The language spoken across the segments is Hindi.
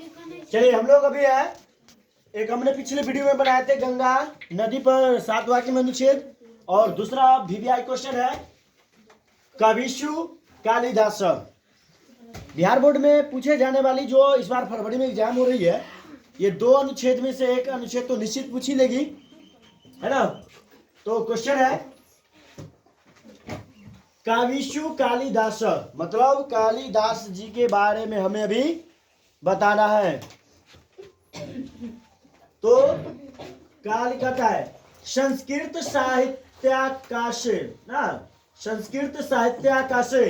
चलिए हम लोग अभी है एक हमने पिछले वीडियो में बनाए थे गंगा नदी पर 7 वाक्य में अनुच्छेद, और दूसरा वीवीआई क्वेश्चन है कविशु कालिदास। बिहार बोर्ड में पूछे जाने वाली जो इस बार फरवरी में एग्जाम हो रही है, ये 2 अनुच्छेद में से एक अनुच्छेद तो निश्चित पूछी लेगी, है ना। तो क्वेश्चन है कविशु कालिदास, मतलब कालिदास जी के बारे में हमें अभी बताना है। तो काल कहता है संस्कृत साहित्याकाशे ना, संस्कृत साहित्याकाशे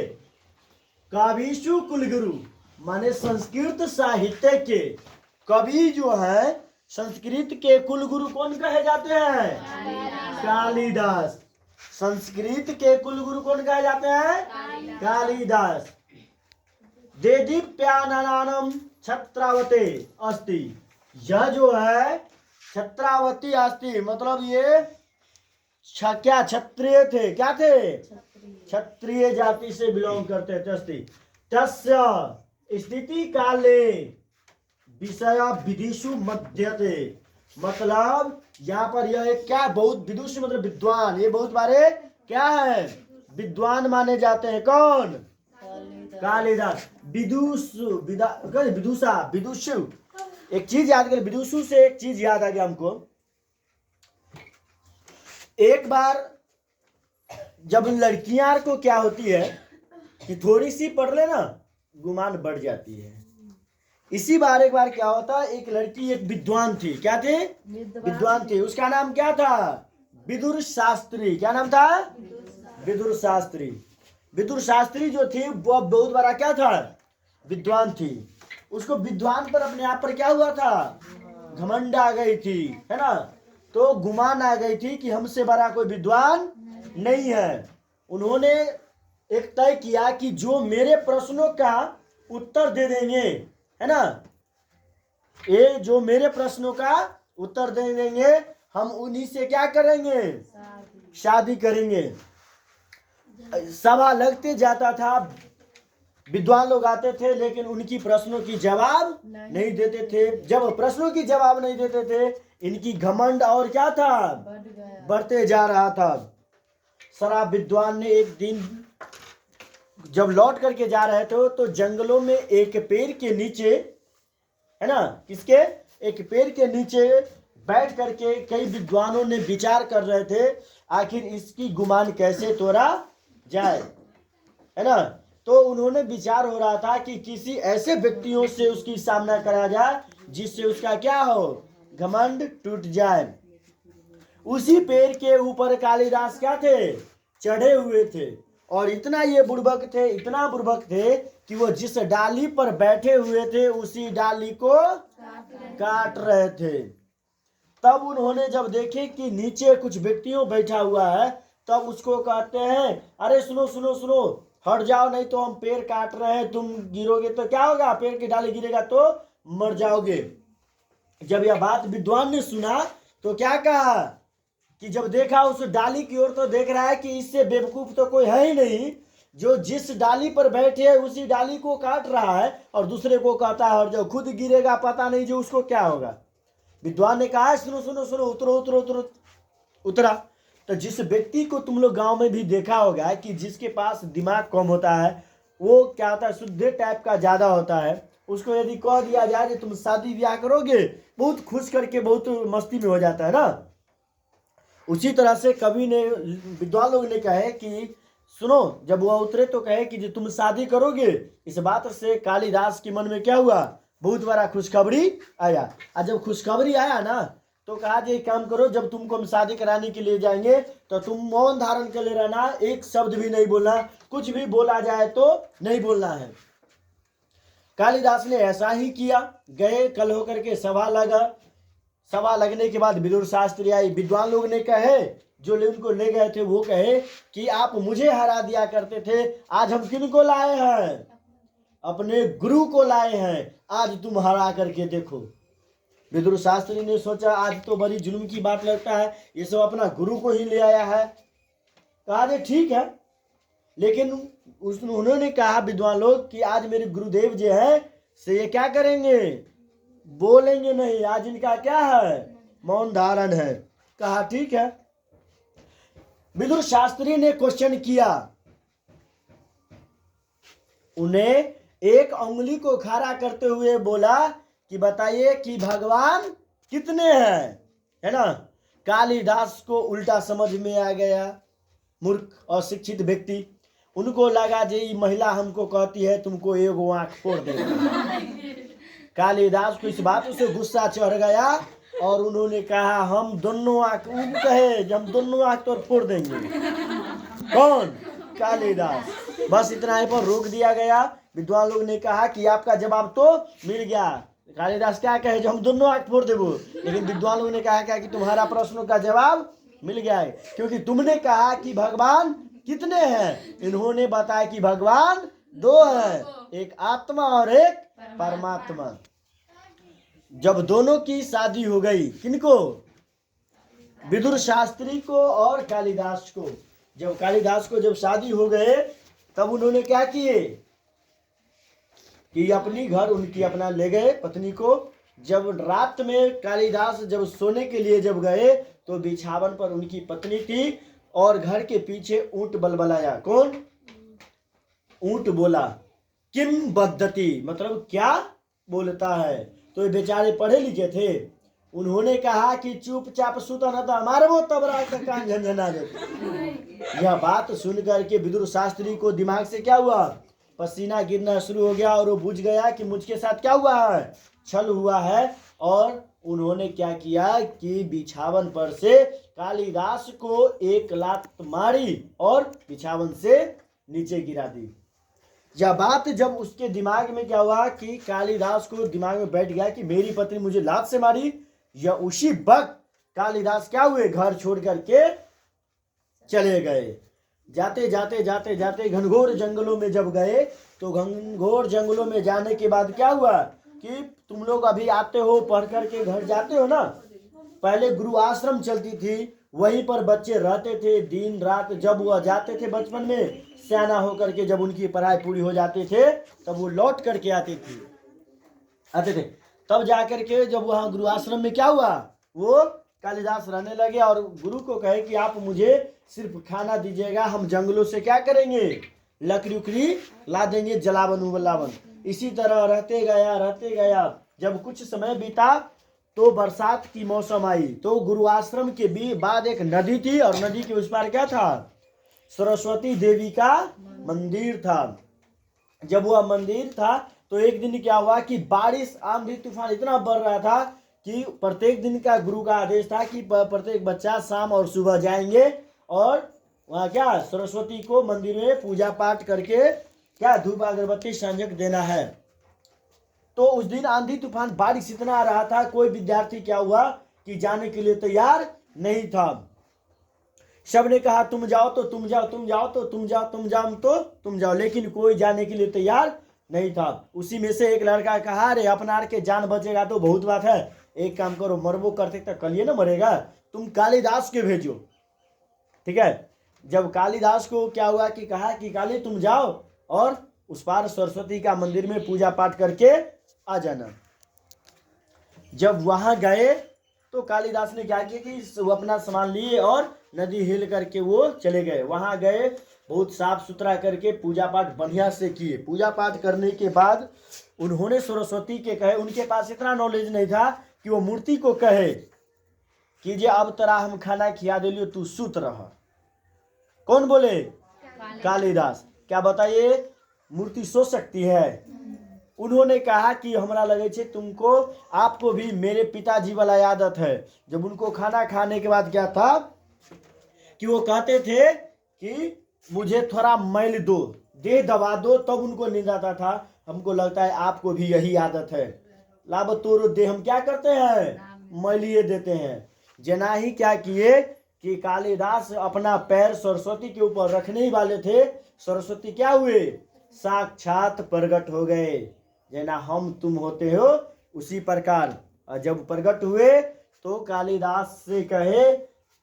कविशु कुलगुरु, माने संस्कृत साहित्य के कवि जो है संस्कृत के कुलगुरु कौन कहे जाते हैं? कालिदास। संस्कृत के कुलगुरु कौन कहे जाते हैं? कालिदास। देदीप्याननानम छत्रावते अस्ति, यह जो है छत्रावती अस्ति, मतलब ये क्या क्षत्रिय थे, क्या थे? क्षत्रिय जाति से बिलोंग करते थे। अस्ति तस्य स्थिति काले विषय विदिषु मध्यते, मतलब यहाँ पर यह एक क्या बहुत विदुष मतलब विद्वान, ये बहुत बारे क्या है? विद्वान माने जाते हैं। कौन? कालिदास। विदुषा विदुषु, एक चीज याद करें, विदुषु से एक चीज याद आ गया हमको। एक बार जब लड़कियां को क्या होती है कि थोड़ी सी पढ़ ले ना गुमान बढ़ जाती है। इसी बार एक बार क्या होता, एक लड़की एक विद्वान थी। क्या थी? विद्वान थी। उसका नाम क्या था? विदुर शास्त्री। क्या नाम था? विदुर शास्त्री। विदुर शास्त्री जो थी वो बहुत बड़ा क्या था? विद्वान थी। उसको विद्वान पर अपने आप पर क्या हुआ था? घमंड आ गई थी, है ना। तो गुमान आ गई थी कि हमसे बड़ा कोई विद्वान नहीं है। उन्होंने एक तय किया कि जो मेरे प्रश्नों का उत्तर दे देंगे, है ना, ये जो मेरे प्रश्नों का उत्तर दे देंगे, हम उन्हीं से क्या करेंगे? शादी करेंगे। सभा लगते जाता था, विद्वान लोग आते थे, लेकिन उनकी प्रश्नों की जवाब नहीं देते थे। जब प्रश्नों की जवाब नहीं देते थे, इनकी घमंड और क्या था? बढ़ते जा रहा था। शराब विद्वान ने एक दिन जब लौट करके जा रहे थे तो जंगलों में एक पेड़ के नीचे, है ना, किसके? एक पेड़ के नीचे बैठ करके कई विद्वानों ने विचार कर रहे थे आखिर इसकी गुमान कैसे तोड़ा जाए, है ना। तो उन्होंने विचार हो रहा था कि किसी ऐसे व्यक्तियों से उसकी सामना करा जाए जिससे उसका क्या हो? घमंड टूट जाए। उसी पेड़ के ऊपर कालिदास क्या थे? चढ़े हुए थे। और इतना ये बुड़बक थे, इतना बुड़बक थे कि वो जिस डाली पर बैठे हुए थे उसी डाली को काट रहे थे। तब उन्होंने जब देखे कि नीचे कुछ व्यक्तियों बैठा हुआ है, तब उसको कहते हैं अरे सुनो सुनो सुनो, हट जाओ नहीं तो हम पेड़ काट रहे हैं, तुम गिरोगे तो क्या होगा? पेड़ की डाली गिरेगा तो मर जाओगे। जब यह बात विद्वान ने सुना तो क्या कहा कि जब देखा उस डाली की ओर तो देख रहा है कि इससे बेवकूफ तो कोई है ही नहीं, जो जिस डाली पर बैठे है उसी डाली को काट रहा है और दूसरे को कहता है और जो खुद गिरेगा पता नहीं जो उसको क्या होगा। विद्वान ने कहा सुनो सुनो सुनो, उतरो उतरो उतरो। उतरा तो जिस व्यक्ति को तुम लोग गांव में भी देखा होगा कि जिसके पास दिमाग कम होता है, वो क्या होता है, शुद्ध टाइप का ज्यादा होता है, उसको यदि कह दिया जाए कि तुम शादी ब्याह करोगे, बहुत खुश करके बहुत मस्ती में हो जाता है ना। उसी तरह से कवि ने, विद्वान लोग ने कहे कि सुनो, जब वह उतरे तो कहे कि जो तुम शादी करोगे। इस बात से कालिदास के मन में क्या हुआ? बहुत बड़ा खुशखबरी आया। और जब खुशखबरी आया ना तो कहा कि एक काम करो, जब तुमको हम शादी कराने के लिए जाएंगे तो तुम मौन धारण कर ले रहना, एक शब्द भी नहीं बोलना, कुछ भी बोला जाए तो नहीं बोलना है। कालिदास ने ऐसा ही किया। गए, कल होकर के सभा लगा। सभा लगने के बाद विदुर शास्त्री आई। विद्वान लोग ने कहे, जो उनको ले गए थे वो कहे कि आप मुझे हरा दिया करते थे, आज हम किनको लाए हैं? अपने गुरु को लाए हैं, आज तुम हरा करके देखो। विदुर शास्त्री ने सोचा आज तो बड़ी जुल्म की बात लगता है, ये सब अपना गुरु को ही ले आया है। कहा ठीक है, लेकिन उन्होंने कहा विद्वान लोग कि आज मेरे गुरुदेव जो है से ये क्या करेंगे? बोलेंगे नहीं, आज इनका क्या है, मौन धारण है। कहा ठीक है। विदुर शास्त्री ने क्वेश्चन किया, उन्हें एक उंगली को खड़ा करते हुए बोला कि बताइए कि भगवान कितने हैं, है ना। कालिदास को उल्टा समझ में आ गया, मूर्ख अशिक्षित व्यक्ति। उनको लगा जी महिला हमको कहती है तुमको एगो आंख फोड़ देंगे। कालिदास को इस बात से गुस्सा चढ़ गया और उन्होंने कहा हम दोनों आंख, कहे हम दोनों आंख तो फोड़ देंगे। कौन? कालिदास। बस इतना ही पर रोक दिया गया। विद्वान लोग ने कहा कि आपका जवाब तो मिल गया। कालिदास क्या कहे, जो हम दोनों आंख फोड़ देबो। लेकिन विद्वान लोग ने कहा क्या कि तुम्हारा प्रश्नों का जवाब मिल गया है, क्योंकि तुमने कहा कि भगवान कितने हैं, इन्होंने बताया कि भगवान दो हैं, एक आत्मा और एक परमात्मा। जब दोनों की शादी हो गई, किनको? विदुर शास्त्री को और कालिदास को। जब कालिदास को जब शादी हो गए तब उन्होंने क्या किए कि अपनी घर उनकी अपना ले गए पत्नी को। जब रात में कालिदास जब सोने के लिए जब गए तो बिछावन पर उनकी पत्नी थी और घर के पीछे ऊंट बलबलाया। कौन? ऊंट बोला। किम बद्धति, मतलब क्या बोलता है। तो ये बेचारे पढ़े लिखे थे, उन्होंने कहा कि चुपचाप सुता न था हमारे वो तब रात का कान झंझना देते। यह बात सुन करके विदुर शास्त्री को दिमाग से क्या हुआ, पसीना गिरना शुरू हो गया और वो बुझ गया कि मुझके साथ क्या हुआ है, छल हुआ है। और उन्होंने क्या किया कि बिछावन पर से कालिदास को एक लात मारी और बिछावन से नीचे गिरा दी। यह बात जब उसके दिमाग में क्या हुआ कि कालिदास को दिमाग में बैठ गया कि मेरी पत्नी मुझे लात से मारी, या उसी वक्त कालिदास क्या हुए, घर छोड़ करके चले गए। जाते जाते जाते जाते घनघोर जंगलों में जब गए तो घनघोर जंगलों में जाने के बाद क्या हुआ कि तुम लोग अभी आते हो पढ़ करके घर जाते हो ना, पहले गुरु आश्रम चलती थी, वहीं पर बच्चे रहते थे दिन रात। जब वह जाते थे बचपन में सियाना होकर के, जब उनकी पढ़ाई पूरी हो जाती थे तब वो लौट करके आते थे। तब जाकर के जब वहाँ गुरु आश्रम में क्या हुआ, वो कालिदास रहने लगे और गुरु को कहे कि आप मुझे सिर्फ खाना दीजिएगा, हम जंगलों से क्या करेंगे, लकड़ी उकड़ी ला देंगे, जलावन उबलावन। इसी तरह रहते गया। जब कुछ समय बीता तो बरसात की मौसम आई, तो गुरु आश्रम के बाद एक नदी थी और नदी के उस पार क्या था, सरस्वती देवी का मंदिर था। जब वह मंदिर था तो एक दिन क्या हुआ कि बारिश आंधी तूफान इतना बढ़ रहा था कि प्रत्येक दिन का गुरु का आदेश था कि प्रत्येक बच्चा शाम और सुबह जाएंगे और वहाँ क्या सरस्वती को मंदिर में पूजा पाठ करके क्या धूप अगरबत्ती संजक देना है। तो उस दिन आंधी तूफान बारिश इतना आ रहा था, कोई विद्यार्थी क्या हुआ कि जाने के लिए तैयार नहीं था। सब ने कहा तुम जाओ तो तुम जाओ, तुम जाओ तो तुम जाओ, तुम जाओ तो तुम जाओ, लेकिन कोई जाने के लिए तैयार नहीं था। उसी में से एक लड़का कहा अरे अपना के जान बचेगा तो बहुत बात है, एक काम करो मरबो करते तो कल ना मरेगा, तुम कालिदास के भेजो। ठीक है। जब कालिदास को क्या हुआ कि कहा कि काली तुम जाओ और उस पार सरस्वती का मंदिर में पूजा पाठ करके आ जाना। जब वहां गए तो कालिदास ने क्या किया कि वो अपना सामान लिए और नदी हिल करके वो चले गए। वहां गए, बहुत साफ सुथरा करके पूजा पाठ बढ़िया से किए। पूजा पाठ करने के बाद उन्होंने सरस्वती के कहे, उनके पास इतना नॉलेज नहीं था कि वो मूर्ति को कहे कि जे अब तरा हम खाना खिया दिलियो तू सुत रह। कौन बोले? कालिदास। क्या बताइए मूर्ति सो सकती है? उन्होंने कहा कि हमरा लगे छे तुमको, आपको भी मेरे पिताजी वाला आदत है। जब उनको खाना खाने के बाद क्या था कि वो कहते थे कि मुझे थोड़ा मैल दो, दे दबा दो, तब उनको नींद आता था। हमको लगता है आपको भी यही आदत है। लाभ तोरो दे हम क्या करते हैं, मैलिए देते हैं। जना ही क्या किए कि कालिदास अपना पैर सरस्वती के ऊपर रखने ही वाले थे, सरस्वती क्या हुए, साक्षात प्रकट हो गए। जना हम तुम होते हो उसी प्रकार। जब प्रकट हुए तो कालिदास से कहे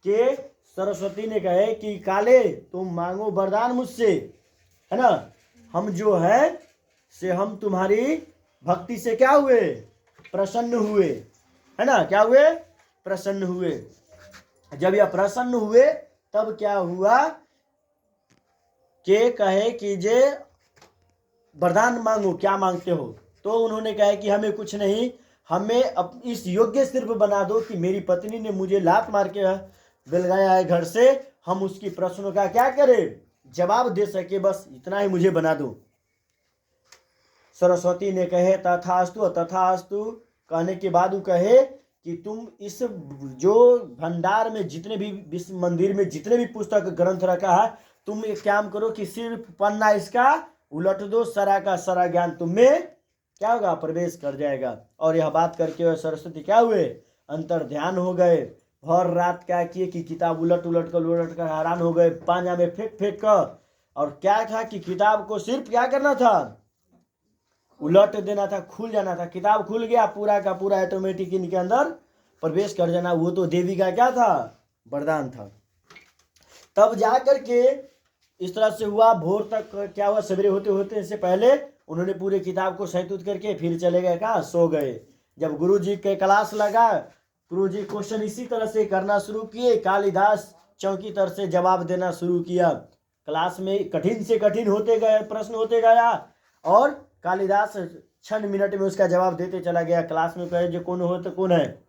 कि सरस्वती ने कहे कि काले तुम मांगो वरदान मुझसे, है ना। हम जो है से हम तुम्हारी भक्ति से क्या हुए, प्रसन्न हुए, है ना, क्या हुए, प्रसन्न हुए। जब यह प्रसन्न हुए तब क्या हुआ कि कहे कि जे वरदान मांगो, क्या मांगते हो। तो उन्होंने कहा कि हमें कुछ नहीं, हमें इस योग्य सिर्फ बना दो कि मेरी पत्नी ने मुझे लात मार के बेलगाया है घर से, हम उसकी प्रश्नों का क्या करें, जवाब दे सके, बस इतना ही मुझे बना दो। सरस्वती ने कहे तथास्तु। तथास्तु कहने के बाद वो कहे कि तुम इस जो भंडार में जितने भी विश्व मंदिर में जितने भी पुस्तक ग्रंथ रखा है, तुम एक काम करो कि सिर्फ पन्ना इसका उलट दो, सारा का सारा ज्ञान तुम में क्या होगा, प्रवेश कर जाएगा। और यह बात करके सरस्वती क्या हुए, अंतर ध्यान हो गए। भर रात क्या किए कि किताब उलट कर हैरान हो गए, पांजा में फेंक फेंक कर। और क्या था कि किताब को सिर्फ क्या करना था, उलट देना था, खुल जाना था। किताब खुल गया, पूरा का पूरा ऑटोमेटिक इनके अंदर प्रवेश कर जाना। वो तो देवी का क्या था, वरदान था। तब जाकर के इस तरह से हुआ। भोर तक क्या हुआ, सवेरे होते होते इससे पहले उन्होंने पूरे किताब को सैंतुत करके फिर चले गए, कहाँ, सो गए। जब गुरुजी के क्लास लगा, गुरुजी क्वेश्चन इसी तरह से करना शुरू किए। कालिदास चौकी तरह से जवाब देना शुरू किया। क्लास में कठिन से कठिन होते गए, प्रश्न होते गया, और कालिदास 6 मिनट में उसका जवाब देते चला गया। क्लास में कहे जो कौन हो तो कौन है।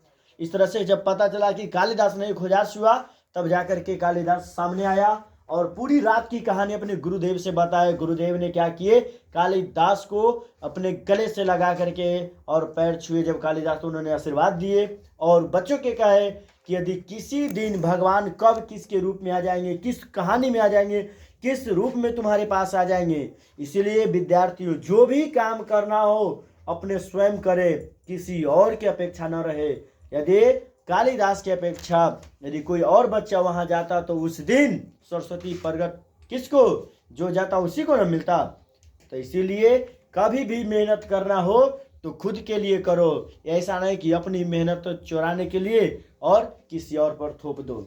इस तरह से जब पता चला कि कालिदास नहीं खोजाश हुआ, तब जाकर के कालिदास सामने आया और पूरी रात की कहानी अपने गुरुदेव से बताए। गुरुदेव ने क्या किए, कालिदास को अपने गले से लगा करके और पैर छुए। जब कालिदास को उन्होंने आशीर्वाद दिए और बच्चों के कहे कि यदि किसी दिन भगवान कब किसके रूप में आ जाएंगे, किस कहानी में आ जाएंगे, किस रूप में तुम्हारे पास आ जाएंगे। इसीलिए विद्यार्थियों, जो भी काम करना हो अपने स्वयं करे, किसी और की अपेक्षा न रहे। यदि कालिदास की अपेक्षा यदि कोई और बच्चा वहां जाता तो उस दिन सरस्वती प्रगट किसको, जो जाता उसी को न मिलता। तो इसीलिए कभी भी मेहनत करना हो तो खुद के लिए करो, ऐसा नहीं कि अपनी मेहनत चुराने के लिए और किसी और पर थोप दो।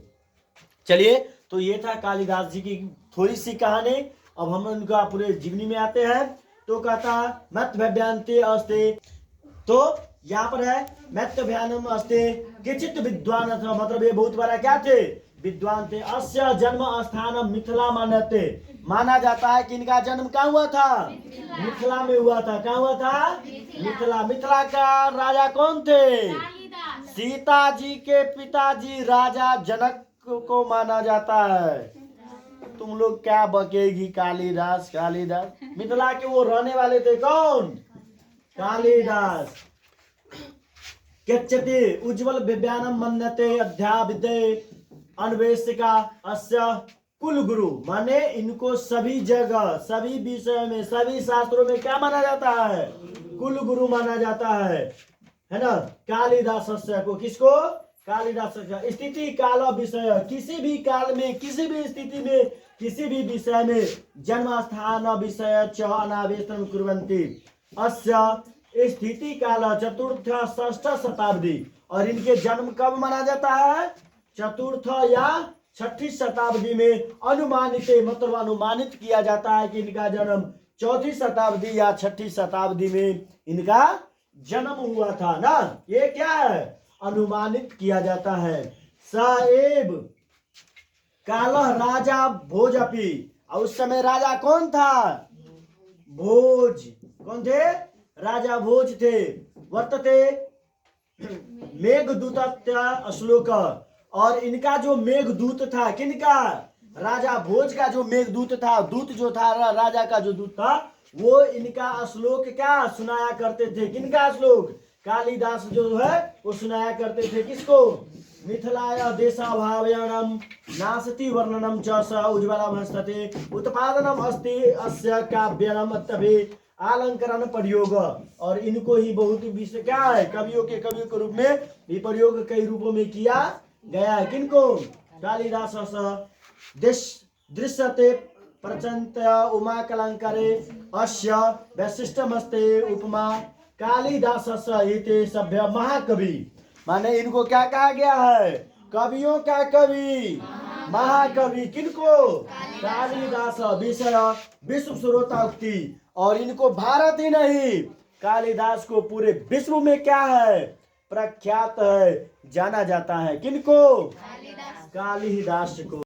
चलिए, तो ये था कालिदास जी की थोड़ी सी कहानी। अब हम उनका पूरे जीवनी में आते हैं। तो कहता मत भव्यांते अस्ते, तो यहाँ पर है मैत्यभ्यानम अस्ते किचित विद्वान, मतलब ये बहुत बड़ा क्या थे, विद्वान थे। अस्य जन्म स्थान मिथिला मानते, माना जाता है कि इनका जन्म कहाँ हुआ था, मिथिला में हुआ था। कहाँ हुआ था, मिथिला। मिथिला का राजा कौन थे, सीता जी के पिताजी राजा जनक को माना जाता है। तुम लोग क्या बकेगी, कालिदास कालिदास, मिथिला के वो रहने वाले थे कौन, कालिदास। केच्यते उज्ज्वल विज्ञानम मन्यते अध्याविदे अन्वेषिका अस्य कुल गुरु, माने इनको सभी जगह, सभी विषय में, सभी शास्त्रों में क्या माना जाता है, कुल गुरु माना जाता है ना। कालिदास को, किसको, कालिदास। स्थिति काल विषय, किसी भी काल में, किसी भी स्थिति में, किसी भी विषय में जन्म स्थान विषय च अनावेशनं कुर्वन्ति। अस्य स्थिति काल चतुर्थ षष्ठ शताब्दी, और इनके जन्म कब माना जाता है, चतुर्थ या छठी शताब्दी में। अनुमानित, मतलब अनुमानित किया जाता है कि इनका जन्म चौथी शताब्दी या छठी शताब्दी में इनका जन्म हुआ था ना। ये क्या है, अनुमानित किया जाता है। सएव काल राजा भोजपी, और उस समय राजा कौन था, भोज। कौन थे, राजा भोज थे। वर्तते मेघदूत श्लोक, और इनका जो मेघदूत था, किनका, राजा भोज का जो मेघदूत था, दूत जो था, राजा का जो दूत था, वो इनका श्लोक क्या सुनाया करते थे। किनका श्लोक, कालिदास जो है वो सुनाया करते थे। किसको, मिथिलाया देशाभावयानम नासति वर्णनम च स उज्ज्वलम हस्तते उत्पादनम अस्ति अस्य काव्यनम तभे अलंकरण प्रयोग। और इनको ही बहुत विषय क्या है, कवियों के रूप में भी प्रयोग कई रूपों में किया गया है। किनको, कालिदास दृश्यते प्रचंत उमा कलंकरे अस्य वैशिष्टमस्ते उपमा कालिदास हिते सभ्य महाकवि। माने इनको क्या कहा गया है, कवियों का कवि, महाकवि। किनको, कालिदास। विषय विश्व श्रोता उक्ति, और इनको भारत ही नहीं कालिदास को पूरे विश्व में क्या है, प्रख्यात है, जाना जाता है। किनको? कालिदास को।